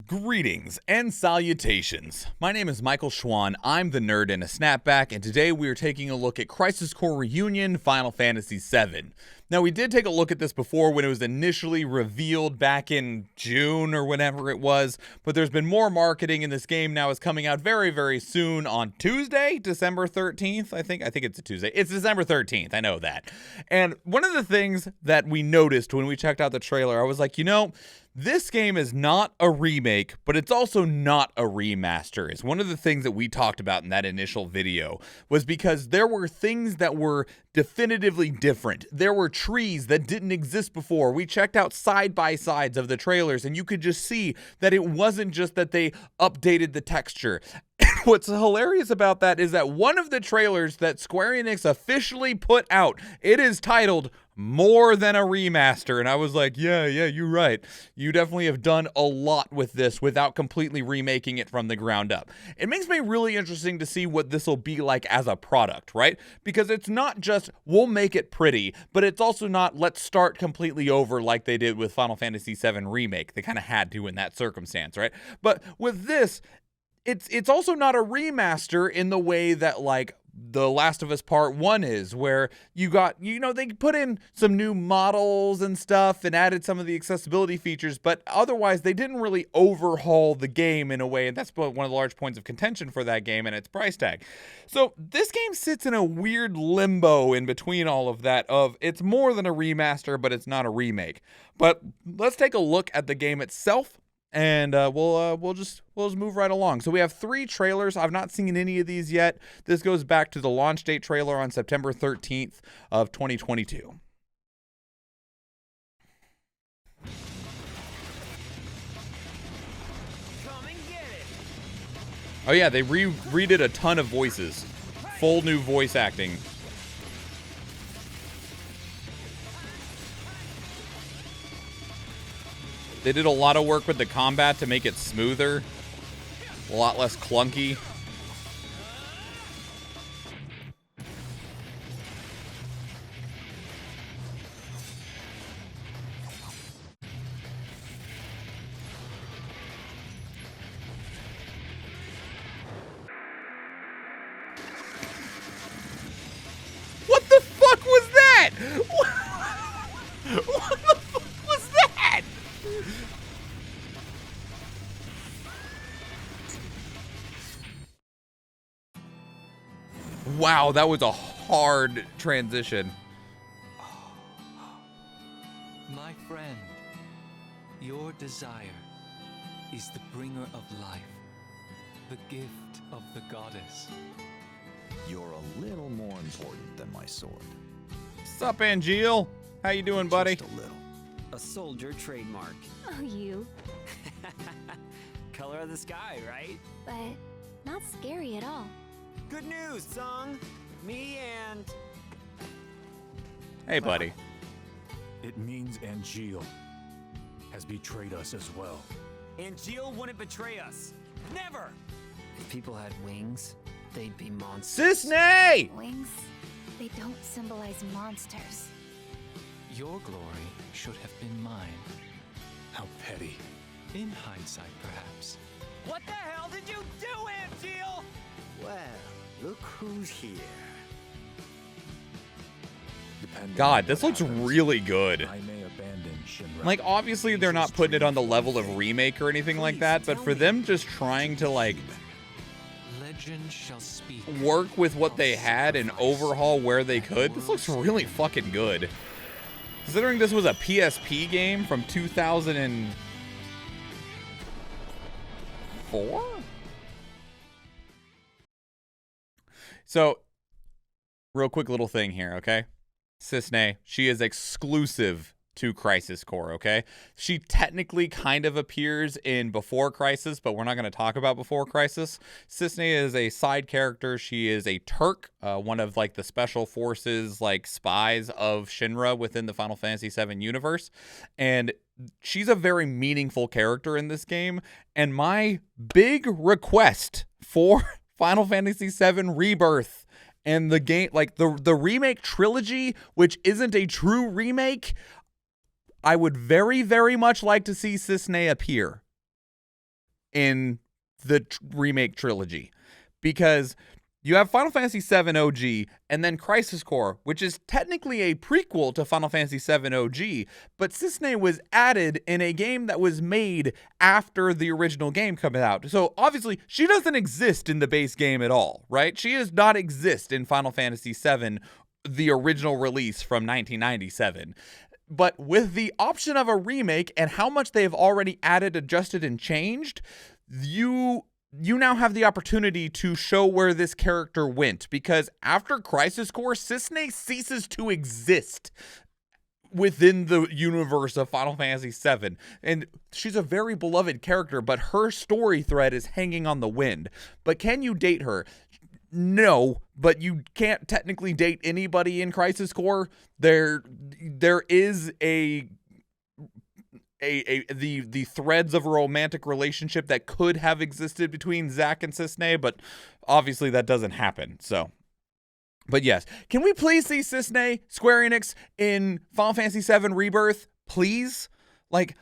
Greetings and salutations. My name is Michael Schwahn, I'm the nerd in a snapback, and today we are taking a look at Crisis Core Reunion Final Fantasy VII. Now, we did take a look at this before when it was initially revealed back in June or whenever it was, but there's been more marketing, and this game now is coming out very, very soon on Tuesday, December 13th, I think it's a Tuesday. It's December 13th, I know that. And one of the things that we noticed when we checked out the trailer, I was like, you know, this game is not a remake, but it's also not a remaster. It's one of the things that we talked about in that initial video was because there were things that were definitively different. There were trees that didn't exist before. We checked out side-by-sides of the trailers, and you could just see that it wasn't just that they updated the texture. What's hilarious about that is that one of the trailers that Square Enix officially put out, it is titled More Than a Remaster. And I was like, yeah, you're right. You definitely have done a lot with this without completely remaking it from the ground up. It makes me really interesting to see what this will be like as a product, right? Because it's not just, we'll make it pretty, but it's also not, let's start completely over like they did with Final Fantasy VII Remake. They kind of had to in that circumstance, right? But with this, it's also not a remaster in the way that, like, The Last of Us Part 1 is, where you got, you know, they put in some new models and stuff and added some of the accessibility features, but otherwise they didn't really overhaul the game in a way, and that's one of the large points of contention for that game and its price tag. So this game sits in a weird limbo in between all of that of it's more than a remaster, but it's not a remake. But let's take a look at the game itself. And we'll just move right along. So we have 3 trailers. I've not seen any of these yet. This goes back to the launch date trailer on September 13th of 2022. Come and get it. Oh yeah, they redid a ton of voices. Full new voice acting. They did a lot of work with the combat to make it smoother, a lot less clunky. What the fuck was that? What the fuck was that? Wow, that was a hard transition. My friend, your desire is the bringer of life, the gift of the goddess. You're a little more important than my sword. Sup, Angeal? How you doing, buddy? Just a little. A soldier trademark. Oh, you. Color of the sky, right? But not scary at all. Good news, Song. Me and... Hey, buddy. It means Angeal has betrayed us as well. Jill wouldn't betray us. Never! If people had wings, they'd be monsters. Sisney! Wings, they don't symbolize monsters. Your glory should have been mine. How petty. In hindsight, perhaps. What the hell did you do, Jill? Well, look who's here. Depending God, on this what looks happens, really good. I may abandon Shinra. Like, obviously they're not putting it on the level of remake or anything like that, but for them just trying to, like, Legend shall speak. work with what they had and overhaul where they could, this looks really fucking good. Considering this was a PSP game from 2004? So, real quick little thing here, okay? Sisney, she is exclusive to Crisis Core, okay? She technically kind of appears in Before Crisis, but we're not going to talk about Before Crisis. Sisney is a side character. She is a Turk, one of, like, the special forces, like, spies of Shinra within the Final Fantasy VII universe. And she's a very meaningful character in this game. And my big request for Final Fantasy VII Rebirth and the game, like the remake trilogy, which isn't a true remake, I would very, very much like to see Sisney appear. in the remake trilogy, because you have Final Fantasy VII OG and then Crisis Core, which is technically a prequel to Final Fantasy VII OG, but Cissnei was added in a game that was made after the original game came out. So obviously she doesn't exist in the base game at all, right? She does not exist in Final Fantasy VII, the original release from 1997. But with the option of a remake and how much they've already added, adjusted, and changed, you now have the opportunity to show where this character went, because after Crisis Core, Cissnei ceases to exist within the universe of Final Fantasy VII. And she's a very beloved character, but her story thread is hanging on the wind. But can you date her? No, but you can't technically date anybody in Crisis Core. There is the threads of a romantic relationship that could have existed between Zack and Cissnei, but obviously that doesn't happen. So, but yes, can we please see Cissnei, Square Enix, in Final Fantasy VII Rebirth, please? Like,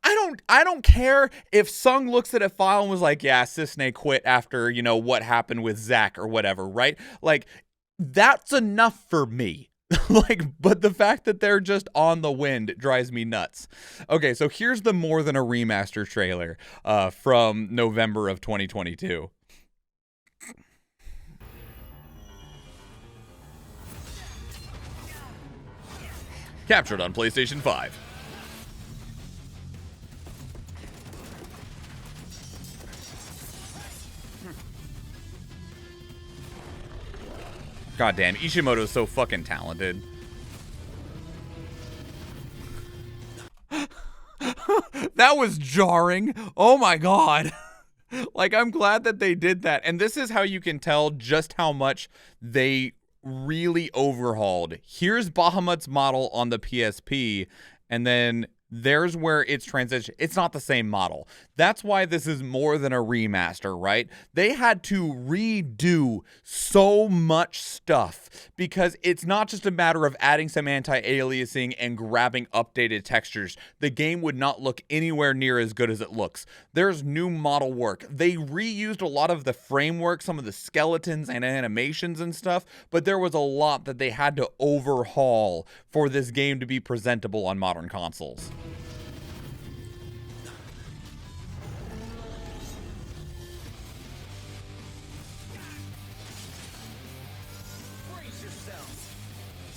I don't care if Sung looks at a file and was like, yeah, Cissnei quit after, you know, what happened with Zack or whatever, right? Like, that's enough for me. Like, but the fact that they're just on the wind drives me nuts. Okay, so here's the More Than a Remaster trailer from November of 2022. Captured on PlayStation 5. God damn, Ishimoto's so fucking talented. That was jarring. Oh my god. Like, I'm glad that they did that. And this is how you can tell just how much they really overhauled. Here's Bahamut's model on the PSP, and then there's where it's transition. It's not the same model. That's why this is more than a remaster, right? They had to redo so much stuff because it's not just a matter of adding some anti-aliasing and grabbing updated textures. The game would not look anywhere near as good as it looks. There's new model work. They reused a lot of the framework, some of the skeletons and animations and stuff, but there was a lot that they had to overhaul for this game to be presentable on modern consoles.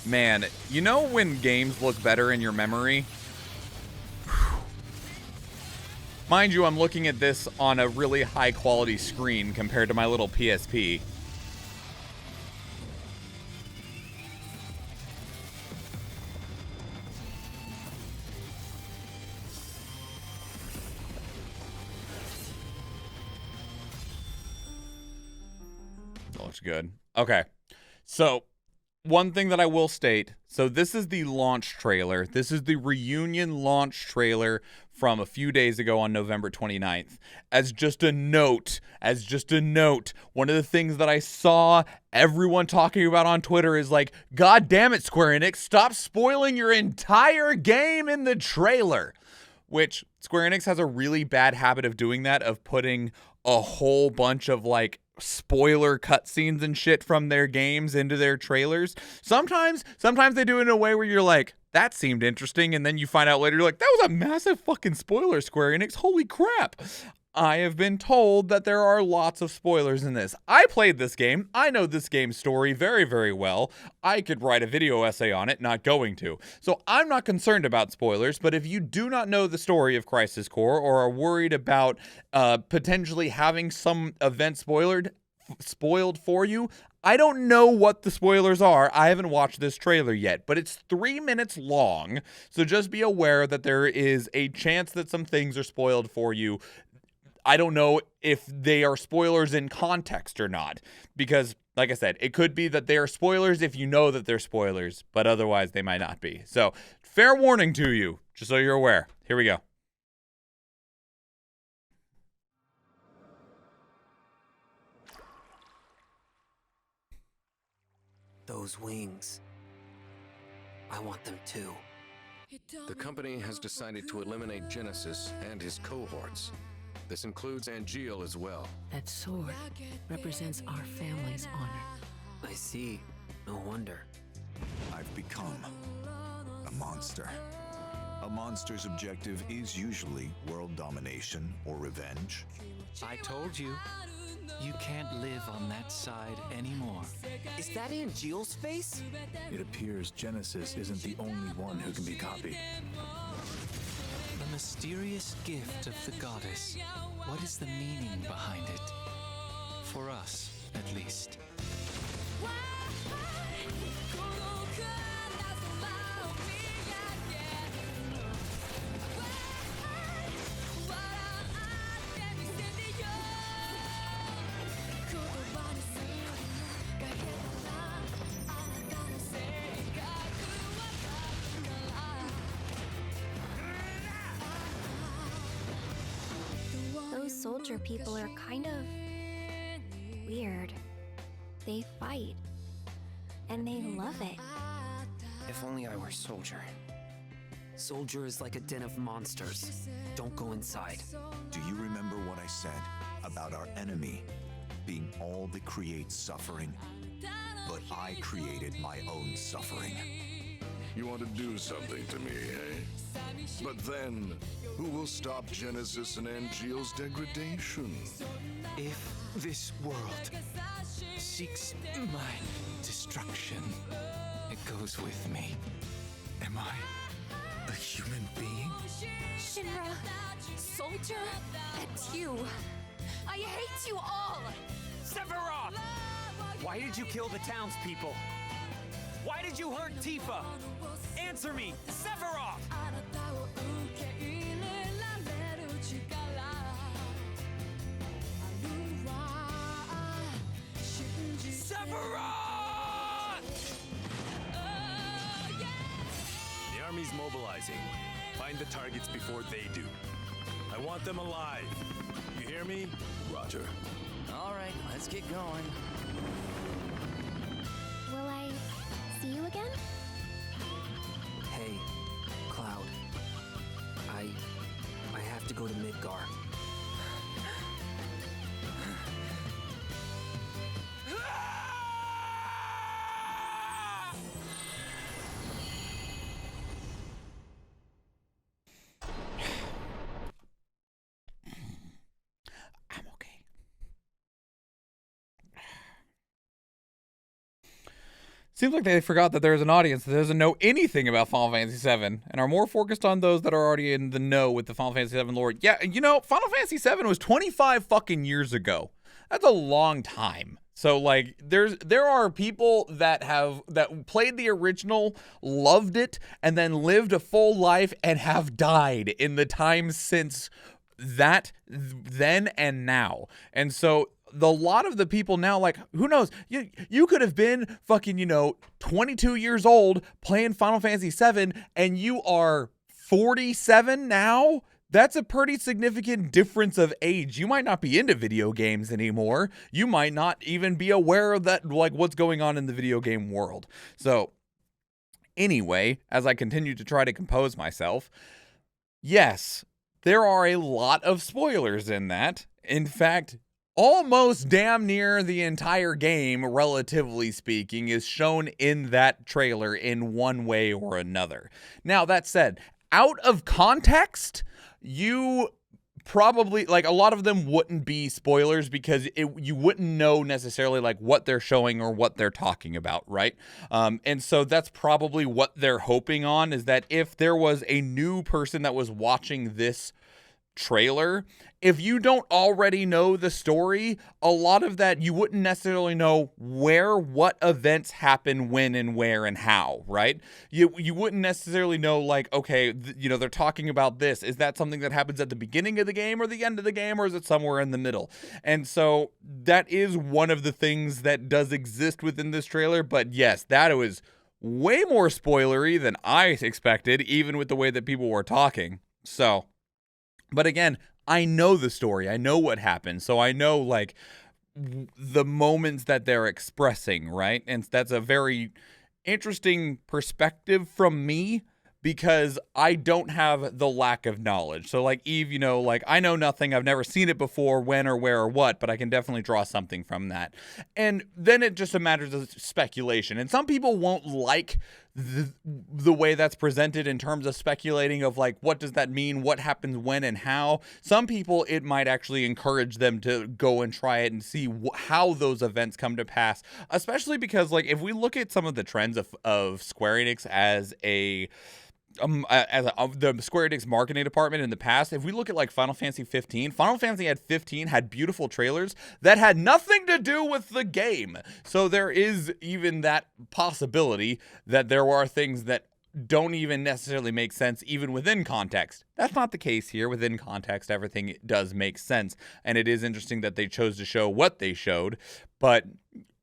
Man, you know when games look better in your memory? Mind you, I'm looking at this on a really high quality screen compared to my little PSP. That looks good. Okay, so one thing that I will state, so this is the launch trailer. This is the reunion launch trailer from a few days ago on November 29th. As just a note, one of the things that I saw everyone talking about on Twitter is like, God damn it, Square Enix, stop spoiling your entire game in the trailer. Which Square Enix has a really bad habit of doing that, of putting a whole bunch of like spoiler cutscenes and shit from their games into their trailers. Sometimes they do it in a way where you're like, that seemed interesting, and then you find out later, you're like, that was a massive fucking spoiler, Square Enix, holy crap. I have been told that there are lots of spoilers in this. I played this game. I know this game's story very, very well. I could write a video essay on it, not going to. So I'm not concerned about spoilers, but if you do not know the story of Crisis Core or are worried about potentially having some event spoiled for you, I don't know what the spoilers are. I haven't watched this trailer yet, but it's 3 minutes long. So just be aware that there is a chance that some things are spoiled for you. I don't know if they are spoilers in context or not, because like I said, it could be that they are spoilers if you know that they're spoilers, but otherwise they might not be. So fair warning to you, just so you're aware. Here we go. Those wings. I want them too. The company has decided to eliminate Genesis and his cohorts. This includes Angeal as well. That sword represents our family's honor. I see. No wonder. I've become a monster. A monster's objective is usually world domination or revenge. I told you, you can't live on that side anymore. Is that Angeal's face? It appears Genesis isn't the only one who can be copied. The mysterious gift of the goddess. What is the meaning behind it? For us, at least. Those soldier people are kind of weird. They fight, and they love it. If only I were Soldier. Soldier is like a den of monsters. Don't go inside. Do you remember what I said about our enemy being all that creates suffering? But I created my own suffering. You want to do something to me, eh? But then, who will stop Genesis and Angeal's degradation? If this world seeks my destruction, it goes with me. Am I a human being? Shinra, Soldier, and you. I hate you all! Sephiroth! Why did you kill the townspeople? Why did you hurt Tifa? Answer me, Sephiroth! Sephiroth! The army's mobilizing. Find the targets before they do. I want them alive. You hear me? Roger. All right, let's get going. Will I see you again? Hey, Cloud. I have to go to Midgar. I'm okay. Seems like they forgot that there's an audience that doesn't know anything about Final Fantasy VII and are more focused on those that are already in the know with the Final Fantasy VII lore. Yeah, you know, Final Fantasy VII was 25 fucking years ago. That's a long time. So like there are people that played the original, loved it, and then lived a full life and have died in the time since that then and now. And so a lot of the people now, like, who knows, you could have been fucking, 22 years old playing Final Fantasy VII and you are 47 now. That's a pretty significant difference of age. You might not be into video games anymore. You might not even be aware of that, like what's going on in the video game world. So anyway, as I continue to try to compose myself, yes, there are a lot of spoilers in that. In fact, almost damn near the entire game, relatively speaking, is shown in that trailer in one way or another. Now, that said, out of context, you probably, like, a lot of them wouldn't be spoilers because you wouldn't know necessarily, like, what they're showing or what they're talking about, right? And so that's probably what they're hoping on, is that if there was a new person that was watching this trailer, if you don't already know the story, a lot of that you wouldn't necessarily know what events happen when and where and how, right? You wouldn't necessarily know, like, okay, they're talking about this. Is that something that happens at the beginning of the game or the end of the game, or is it somewhere in the middle? And so that is one of the things that does exist within this trailer. But yes, that was way more spoilery than I expected, even with the way that people were talking. So, but again, I know the story. I know what happened. So I know, like, the moments that they're expressing, right? And that's a very interesting perspective from me. because I don't have the lack of knowledge. So like Eve, you know, like I know nothing. I've never seen it before, when or where or what, but I can definitely draw something from that. And then it just a matter of speculation. And some people won't like the way that's presented in terms of speculating of like, what does that mean? What happens when and how? Some people, it might actually encourage them to go and try it and see how those events come to pass, especially because like, if we look at some of the trends of Square Enix as the Square Enix marketing department in the past, if we look at like Final Fantasy 15, Final Fantasy had 15 had beautiful trailers that had nothing to do with the game. So there is even that possibility that there are things that don't even necessarily make sense even within context. That's not the case here. Within context, everything does make sense. And it is interesting that they chose to show what they showed. But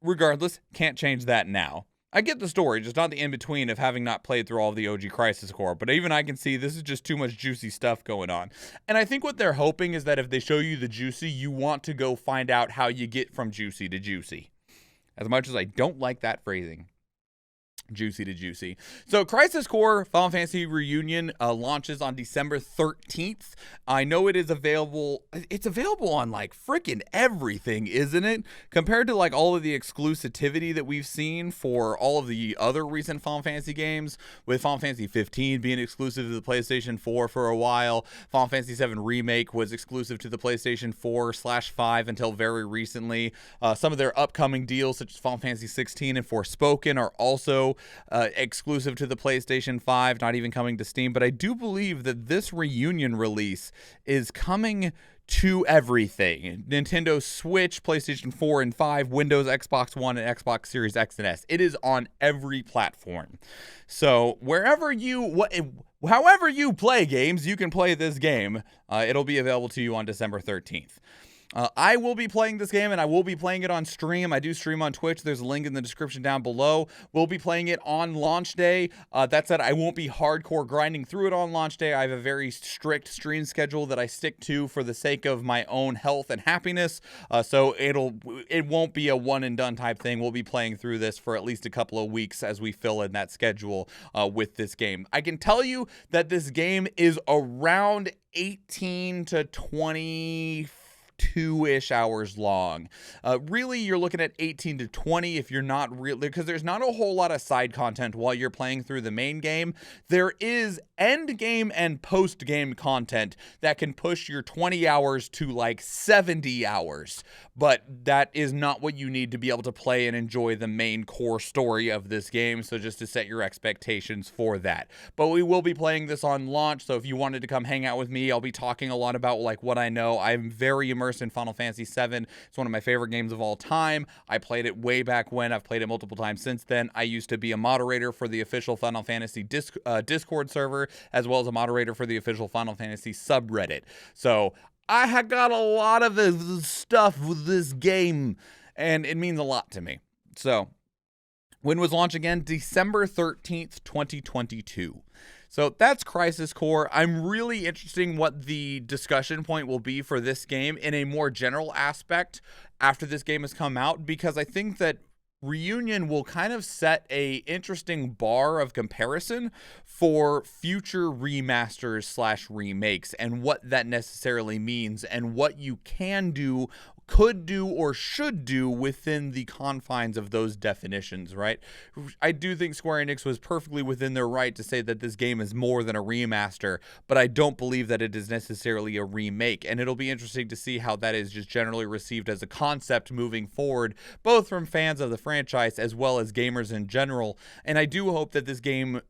regardless, can't change that now. I get the story, just not the in-between of having not played through all of the OG Crisis Core, but even I can see this is just too much juicy stuff going on. And I think what they're hoping is that if they show you the juicy, you want to go find out how you get from juicy to juicy. As much as I don't like that phrasing. Juicy to juicy. So Crisis Core Final Fantasy Reunion launches on December 13th. I know it is available. It's available on like freaking everything, isn't it? Compared to like all of the exclusivity that we've seen for all of the other recent Final Fantasy games, with Final Fantasy 15 being exclusive to the PlayStation 4 for a while. Final Fantasy 7 Remake was exclusive to the PlayStation 4/5 until very recently. Some of their upcoming deals, such as Final Fantasy 16 and Forspoken, are also exclusive to the PlayStation 5, not even coming to Steam. But I do believe that this Reunion release is coming to everything. Nintendo Switch, PlayStation 4 and 5, Windows, Xbox One, and Xbox Series X and S. It is on every platform. So however you play games, you can play this game. It'll be available to you on December 13th. I will be playing this game, and I will be playing it on stream. I do stream on Twitch. There's a link in the description down below. We'll be playing it on launch day. That said, I won't be hardcore grinding through it on launch day. I have a very strict stream schedule that I stick to for the sake of my own health and happiness. So it won't be a one and done type thing. We'll be playing through this for at least a couple of weeks as we fill in that schedule with this game. I can tell you that this game is around 18 to 22-ish hours long. Really, you're looking at 18 to 20 if you're not really, because there's not a whole lot of side content while you're playing through the main game. There is end game and post game content that can push your 20 hours to like 70 hours, but that is not what you need to be able to play and enjoy the main core story of this game. So just to set your expectations for that. But we will be playing this on launch, so if you wanted to come hang out with me, I'll be talking a lot about like what I know. I'm very immersed in Final Fantasy 7. It's one of my favorite games of all time. I played it way back when. I've played it multiple times since then. I used to be a moderator for the official Final Fantasy Discord server, as well as a moderator for the official Final Fantasy subreddit. So I have got a lot of the stuff with this game, and it means a lot to me. So when was launch again? December 13th, 2022. So that's Crisis Core. I'm really interested in what the discussion point will be for this game in a more general aspect after this game has come out, because I think that Reunion will kind of set a interesting bar of comparison for future remasters / remakes and what that necessarily means and what you can do, could do, or should do within the confines of those definitions, right? I do think Square Enix was perfectly within their right to say that this game is more than a remaster, but I don't believe that it is necessarily a remake, and it'll be interesting to see how that is just generally received as a concept moving forward, both from fans of the franchise as well as gamers in general. And I do hope that this game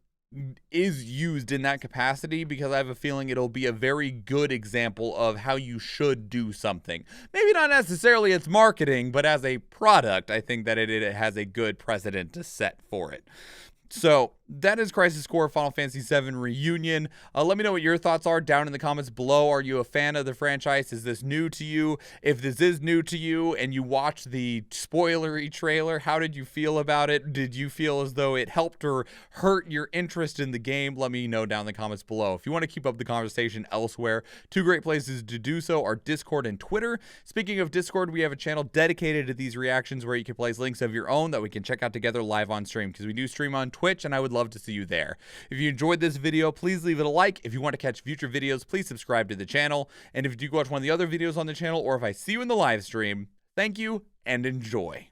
is used in that capacity, because I have a feeling it'll be a very good example of how you should do something. Maybe not necessarily its marketing, but as a product, I think that it has a good precedent to set for it. So that is Crisis Core Final Fantasy 7 Reunion. Let me know what your thoughts are down in the comments below. Are you a fan of the franchise? Is this new to you? If this is new to you and you watched the spoilery trailer, how did you feel about it? Did you feel as though it helped or hurt your interest in the game? Let me know down in the comments below. If you want to keep up the conversation elsewhere, two great places to do so are Discord and Twitter. Speaking of Discord, we have a channel dedicated to these reactions where you can place links of your own that we can check out together live on stream, because we do stream on Twitch, and I would love love to see you there. If you enjoyed this video, please leave it a like. If you want to catch future videos, please subscribe to the channel. And if you do watch one of the other videos on the channel, or if I see you in the live stream, thank you and enjoy.